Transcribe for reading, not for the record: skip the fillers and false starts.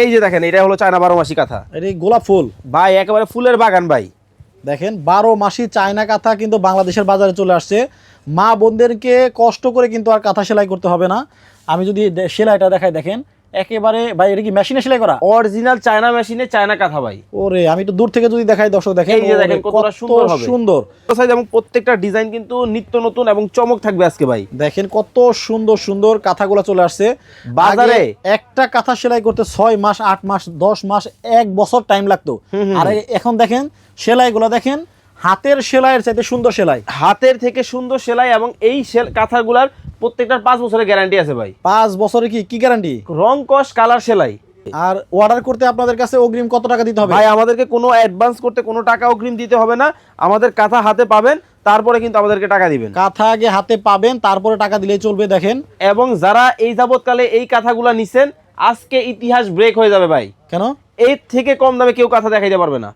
এই যে দেখেন, এটা হলো চায়না 12 মাসি কাঁথা। এটা গোলাপ ফুল ভাই একেবারে ফুলের বাগান ভাই। দেখেন 12 মাসি চায়না কাঁথা কিন্তু বাংলাদেশের বাজারে চলে আসছে। মা বোনদেরকে কষ্ট করে কিন্তু আর কাঁথা সেলাই করতে হবে না। আমি যদি সেলাইটা দেখাই, দেখেন একেবারে ভাই, এটা কি মেশিনে সেলাই করা? অরিজিনাল চায়না মেশিনে চায়না কাঁথা ভাই। ওরে আমি একটু দূর থেকে যদি দেখাই দর্শক, দেখেন এই যে দেখেন কতটা সুন্দর হবে। সুন্দর এবং প্রত্যেকটা ডিজাইন কিন্তু নিত্য নতুন এবং চমক থাকবে আজকে ভাই। দেখেন কত সুন্দর সুন্দর কাঁথাগুলো চলে আসছে বাজারে। একটা কাঁথা সেলাই করতে 6 মাস 8 মাস 10 মাস 1 বছর টাইম লাগতো। আর এখন দেখেন সেলাইগুলো দেখেন, হাতের সেলাইয়ের চাইতে সুন্দর সেলাই, হাতের থেকে সুন্দর সেলাই। এবং এই কাঁথাগুলার প্রত্যেকটার 5 বছরের গ্যারান্টি আছে ভাই। 5 বছরে কি গ্যারান্টি? রং কস কালার সেলাই। আর অর্ডার করতে আপনাদের কাছে অগ্রিম কত টাকা দিতে হবে? ভাই আমাদেরকে কোনো অ্যাডভান্স করতে কোনো টাকা অগ্রিম দিতে হবে না। আমাদের কাঁথা হাতে পাবেন, তারপরে কিন্তু আমাদেরকে টাকা দিবেন। কাঁথা আগে হাতে পাবেন, তারপরে টাকা দিলেই চলবে। দেখেন, এবং যারা এই যাবৎকালে এই কাঁথাগুলা নিছেন, আজকে ইতিহাস ব্রেক হয়ে যাবে ভাই। কেন? এর থেকে কম দামে কেউ কাঁথা দেখাইতে পারবে না।